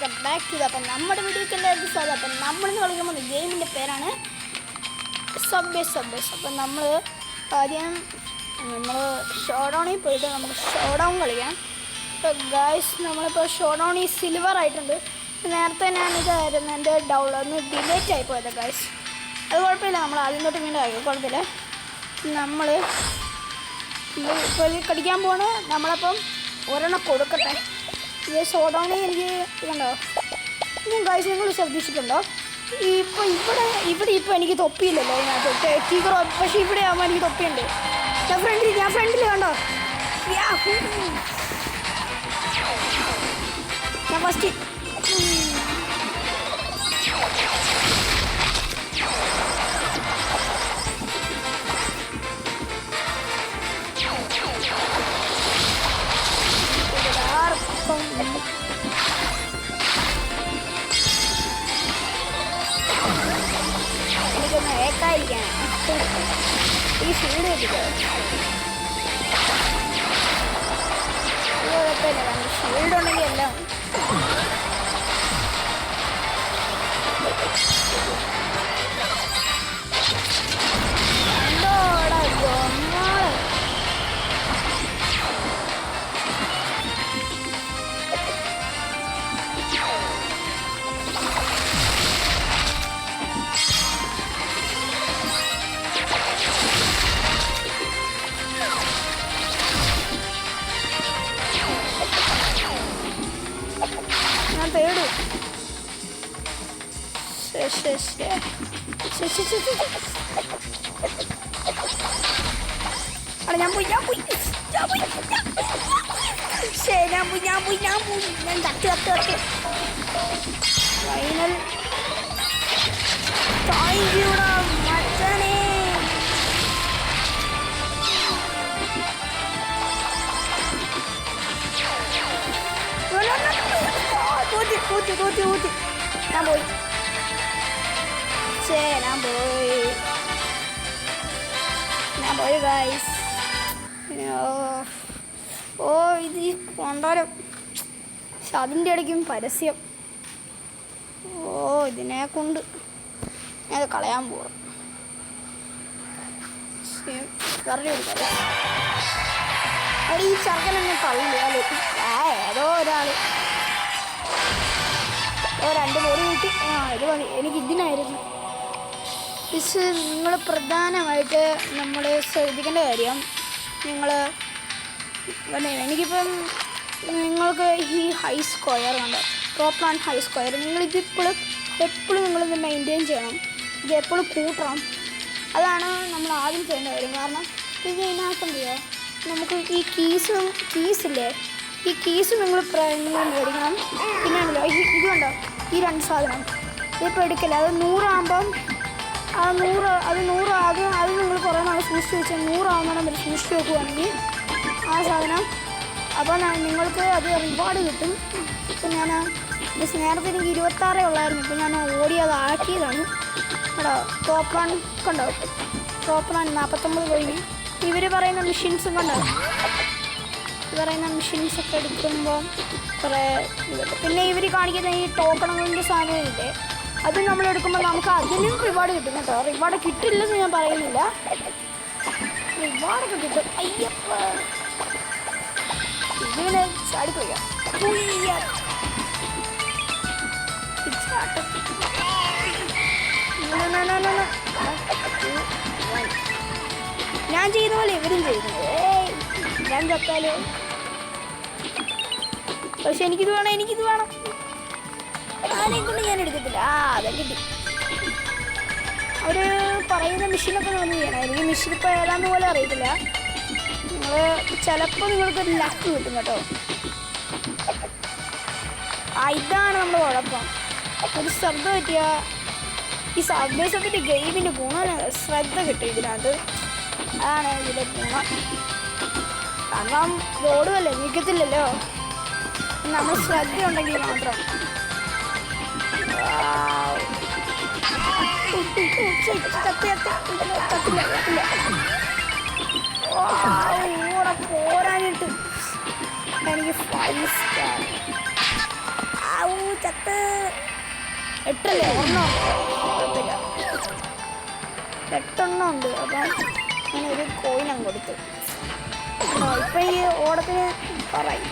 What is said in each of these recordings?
Welcome back to അപ്പം നമ്മുടെ വീഡിയോക്ക് എല്ലാവർക്കും സ്വാഗതം. അപ്പം നമ്മളിന്ന് കളിക്കുമ്പോൾ ഗെയിമിൻ്റെ പേരാണ് സബ്വേസ്. അപ്പം നമ്മൾ ആദ്യം ഷോഡൗണിൽ പോയിട്ട് നമുക്ക് ഷോഡൗൺ കളിക്കാം. ഇപ്പോൾ ഗായ്സ് നമ്മളിപ്പോൾ ഷോഡൗണിൽ സിൽവർ ആയിട്ടുണ്ട്. നേരത്തെ ഞാനിതായിരുന്നു എൻ്റെ ഒന്ന് ഡിലേറ്റ് ആയിപ്പോയത് ഗായ്സ്. അത് കുഴപ്പമില്ല, നമ്മൾ ആദ്യം തൊട്ട് വീണ്ടും ആയി കുഴപ്പമില്ല. നമ്മൾ ഇപ്പോൾ കളിക്കാൻ പോവാണ്. നമ്മളപ്പം ഒരെണ്ണം കൊടുക്കട്ടെ. ഈ ഷോഡൗണിൽ എനിക്ക് ഇതുണ്ടോ ഗായ്സ്, നിങ്ങൾ ശ്രദ്ധിച്ചിട്ടുണ്ടോ? ഇപ്പോൾ ഇപ്പോൾ എനിക്ക് തൊപ്പിയില്ലല്ലോ ഇതിനകത്ത് ടീക്കറോ, പക്ഷേ ഇവിടെ ആകുമ്പോൾ എനിക്ക് തൊപ്പിയുണ്ട്. ഞാൻ ഫ്രണ്ടിൽ കണ്ടോ, ഞാൻ ഫസ്റ്റ് എനിക്കൊന്ന് ഏക്കായിരിക്കാൻ ഈ ഷീൽഡ് കിട്ടിക്കോ. കുഴപ്പമില്ല, കാരണം ഷീൽഡ് ഉണ്ടെങ്കിൽ എല്ലാം എന്തോടാ ഗോമാള്. ഞാൻ തേടും. അവിടെ ഞാൻ പോയി ഞാൻ തട്ടി ഫൈനൽ. താങ്ക് യൂടാ മച്ചനെ. തോറ്റി ഞാൻ പോയി ഗൈസ്. ഇത് കൊണ്ടാരം. പക്ഷെ അതിൻ്റെ ഇടയ്ക്കും പരസ്യം. ഇതിനെ കൊണ്ട് ഞാനത് കളയാൻ പോവാം. വെറുതെ എടുക്കാം. അവിടെ ഈ ചെറുക്കൻ എന്നെ തള്ളിയാൽ ഏതോ ഒരാൾ രണ്ട് ബോഡി കൂട്ടി. ഇത് മതി, എനിക്ക് ഇതിനായിരുന്നു. നിങ്ങൾ പ്രധാനമായിട്ട് നമ്മൾ ശ്രദ്ധിക്കേണ്ട കാര്യം, എനിക്കിപ്പം നിങ്ങൾക്ക് ഈ ഹൈ സ്ക്വയർ കണ്ടോ, ടോപ്പ് ആൻഡ് ഹൈ സ്ക്വയർ, എപ്പോഴും നിങ്ങളിത് മെയിൻറ്റെയിൻ ചെയ്യണം. ഇത് എപ്പോഴും കൂട്ടണം. അതാണ് നമ്മൾ ആദ്യം ചെയ്യേണ്ട കാര്യം. കാരണം ഇത് ഇതിനകത്തുണ്ടോ, നമുക്ക് ഈ കീസില്ലേ, ഈ കീസ് നിങ്ങൾ മേടിക്കണം. പിന്നെ ഉണ്ടല്ലോ ഇത് കണ്ടോ, ഈ രണ്ട് സാധനം ഇതിപ്പോൾ എടുക്കില്ല. അത് 100 ആകുമ്പം അത് 100 ആകും. അത് നിങ്ങൾ കുറേ നാൾ സൂക്ഷിച്ച് വെച്ചാൽ 100 ആകുന്നതാണ് വരെ സൂക്ഷിച്ച് വെക്കുകയാണെങ്കിൽ ആ സാധനം. അപ്പോൾ നിങ്ങൾക്ക് അത് റിവാർഡ് കിട്ടും. ഇപ്പം ഞാൻ നേരത്തെ എനിക്ക് 26 ഉള്ളായിരുന്നു. ഇപ്പം ഞാൻ ഓടി അത് ആക്കിയതാണ്. കേട്ടോ, ടോപ്പ് റൺ കണ്ടോ, ടോപ്പ് റൺ 49 കഴിഞ്ഞ്. ഇവർ പറയുന്ന മെഷീൻസും കണ്ടോ, മെഷീൻസൊക്കെ എടുക്കുമ്പോൾ കുറേ ഇതൊക്കെ. പിന്നെ ഇവർ കാണിക്കുന്ന ഈ ടോക്കണുകളുടെ സാധനമില്ലേ, അത് നമ്മളെടുക്കുമ്പോൾ നമുക്ക് അതിനും റിവാർഡ് കിട്ടും കേട്ടോ. റിവാർഡ് കിട്ടില്ലെന്ന് ഞാൻ പറയുന്നില്ല, റിവാർഡൊക്കെ കിട്ടും. അയ്യപ്പ ഇതിനെ ചാടിപ്പോയാ ഞാൻ ചെയ്യുന്ന പോലെ ഇവരും ചെയ്യുന്നത്. ഞാൻ ചത്താലോ, പക്ഷെ എനിക്കിത് വേണം. അതിനെ കൊണ്ട് ഞാൻ എടുക്കത്തില്ല. അതെ കിട്ടി. അവർ പറയുന്ന മെഷീനൊക്കെ വന്ന് ചെയ്യണം. എനിക്ക് മെഷീൻ ഇപ്പോൾ ഏതാണ്ട് പോലെ അറിയത്തില്ല. ചിലപ്പോൾ നിങ്ങൾക്കൊരു ലക്ക് കിട്ടും കേട്ടോ. ഇതാണ് നമ്മുടെ കുഴപ്പം. ഒരു ശ്രദ്ധ പറ്റിയ ഈ സബ്വേസിൻ്റെ ഗെയിമിൻ്റെ ഗുണം, ശ്രദ്ധ കിട്ടും ഇതിനകത്ത്. അതാണ് ഇതിൻ്റെ ഗുണം. കാരണം റോഡുമല്ലേ, നിൽക്കത്തില്ലല്ലോ. നമ്മൾ ശ്രദ്ധ ഉണ്ടെങ്കിൽ മാത്രം. പോരാനിട്ട് എനിക്ക് 5 സ്റ്റാർ. ചത്ത് 8 അല്ലേ? 1 കുഴപ്പമില്ല, 8 എണ്ണം ഉണ്ട്. അപ്പം ഞാനൊരു കോയിൻ അങ്ങ് കൊടുത്തു. ഇപ്പം ഈ ഓടത്തിന് പറയും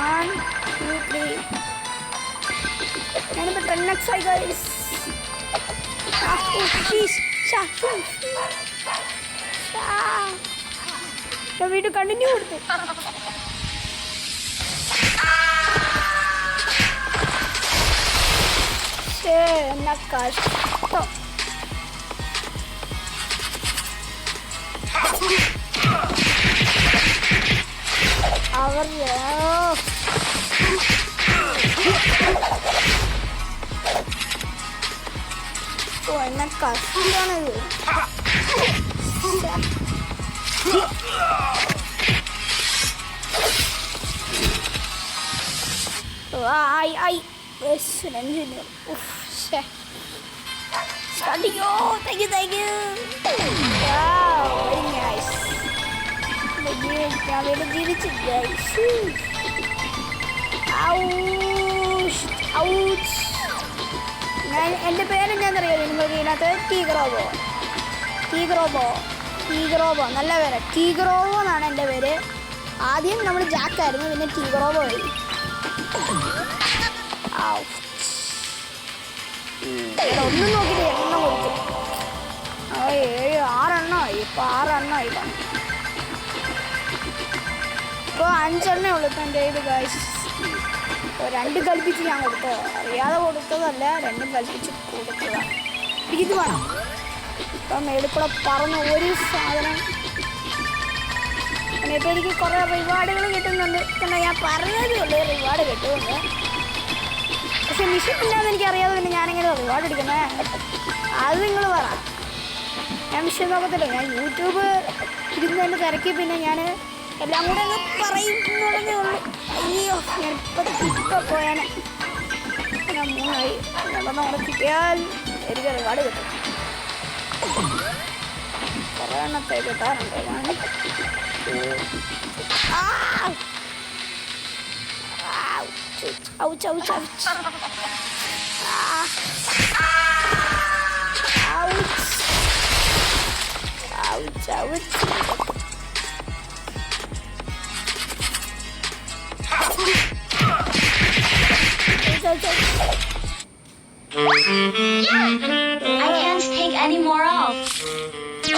1 2 3. ഞാനിപ്പോൾ 10x ആയി ഗൈസ്. വീണ്ടും കണ്ടിന്യൂ കൊടുത്തു. എന്നാ കഷ്ടം. അവരുടെ എന്നാ കഷ്ടാണിത്. ജീവിച്ചു. എൻ്റെ പേരെന്താണെന്നറിയാമോ നിങ്ങൾക്ക് ഇതിനകത്ത്? ടീഗ്രോബോ നല്ല പേര്. ടീഗ്രോബോ എന്നാണ് എൻ്റെ പേര്. ആദ്യം നമ്മൾ ജാക്കായിരുന്നു, പിന്നെ ടീഗ്രോബോ ആയി. ഒന്നും നോക്കിയിട്ട് 8 എണ്ണം കൊടുത്തു. 6 എണ്ണമായി. ഇപ്പോൾ 6 എണ്ണമായി. ഇപ്പോൾ 5 എണ്ണേ ഉള്ളൂ ഇപ്പം എൻ്റെ ഇത് ഗൈസ്. 2 കൽപ്പിച്ച് ഞാൻ കൊടുത്തത്, അറിയാതെ കൊടുത്തതല്ല, 2 കൽപ്പിച്ച് കൊടുത്തതാണ്. ഇത് വേണം. ഇപ്പം മേളിക്കൂടെ പറന്ന് ഒരു സാധനം. ഇപ്പം എനിക്ക് കുറേ റിവാർഡുകൾ കിട്ടുന്നുണ്ട്. കാരണം ഞാൻ പറഞ്ഞതേ ഉള്ളൂ റിവാർഡ് കിട്ടുമെന്ന്. പക്ഷെ മിഷൻ ഇല്ലാന്ന് എനിക്കറിയാതെ പിന്നെ ഞാനെങ്ങനെ റിവാർഡ് എടുക്കുന്നത്? അത് നിങ്ങൾ പറ. ഞാൻ മിഷൻ നോക്കത്തില്ല. ഞാൻ യൂട്യൂബ് ഇരുന്നതിൻ്റെ തിരക്കി പിന്നെ ഞാൻ എല്ലാം കൂടെ അങ്ങ് പറയും എന്നുള്ളതേ ഉള്ളൂ. അയ്യോ, ഞാൻ ഇപ്പം പോയാൽ ഞാൻ 3 ആയി. 2 കൂടെ കിട്ടിയാൽ എനിക്ക് റിവാർഡ് കിട്ടും. കുറേ എണ്ണത്തെ കിട്ടാറുണ്ട്. I can't take any more off.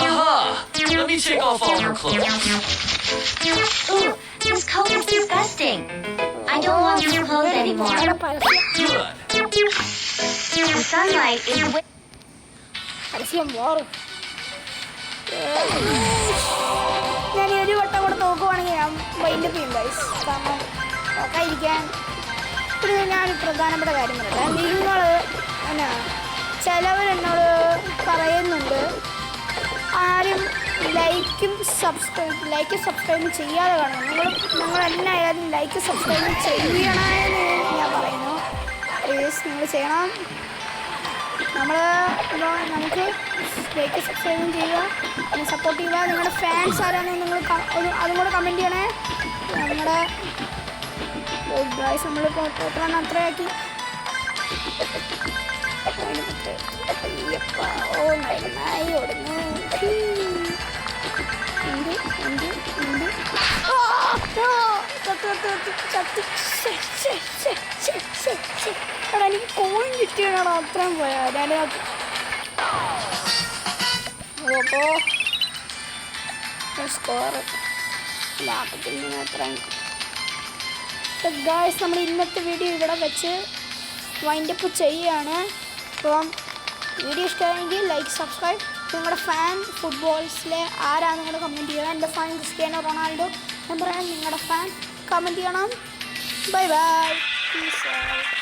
Aha! Let me take off all her clothes. Ooh, this coat is disgusting. I don't want these clothes anymore. Good. The sunlight is way... ഞാൻ ഒരു വട്ടം കൂടെ നോക്കുവാണെങ്കിൽ ഞാൻ വൈൻഡ് അപ്പ് ചെയ്യും guys. കാരണം നോക്കാതിരിക്കാൻ ഒരു ഞാനൊരു പ്രധാനപ്പെട്ട കാര്യം പറയട്ടെ. നിങ്ങൾ എന്നാ ചിലവരെന്നോട് പറയുന്നുണ്ട് ആരും ലൈക്കും സബ്സ്ക്രൈബും ചെയ്യാതെ കാണുന്നു. നിങ്ങൾ എന്നായാലും ലൈക്ക് സബ്സ്ക്രൈബ് ചെയ്യണമെന്ന് ഞാൻ പറയുന്നു. പ്ലീസ് നിങ്ങൾ ചെയ്യണം. നമുക്ക് ലൈക്ക് സബ്സ്ക്രൈബും ചെയ്യുക, പിന്നെ സപ്പോർട്ട് ചെയ്യുക. നിങ്ങളുടെ ഫാൻസ് ആരാണെന്ന് നിങ്ങൾ അതും കൂടെ കമൻറ്റ് ചെയ്യണേ. നമ്മുടെ ഗൈസ് നമ്മളിപ്പോൾ എത്രയാണ് അത്രയാക്കി. നന്നായി ഓടുന്നു. എടാ എനിക്ക് കോയിൻ കിട്ടിയതാണോ അത്രയും പോയാ ഞാനത്. അപ്പോൾ സ്കോർ ലാഭത്തിൽ നിന്ന് അത്രയും. ഗായ്സ് നമ്മൾ ഇന്നത്തെ വീഡിയോ ഇവിടെ വെച്ച് വൈൻഡപ്പ് ചെയ്യുകയാണ്. അപ്പം വീഡിയോ ഇഷ്ടമായെങ്കിൽ ലൈക്ക് സബ്സ്ക്രൈബ്. നിങ്ങളുടെ ഫാൻ ഫുട്ബോൾസിലെ ആരാണ് നിങ്ങളുടെ കമൻറ്റ് ചെയ്യണം. എൻ്റെ ഫാൻ ക്രിസ്ത്യാനോ റൊണാൾഡോ. ഞാൻ പറയാം നിങ്ങളുടെ ഫാൻ കമൻറ്റ് ചെയ്യണം. Bye bye. Peace out.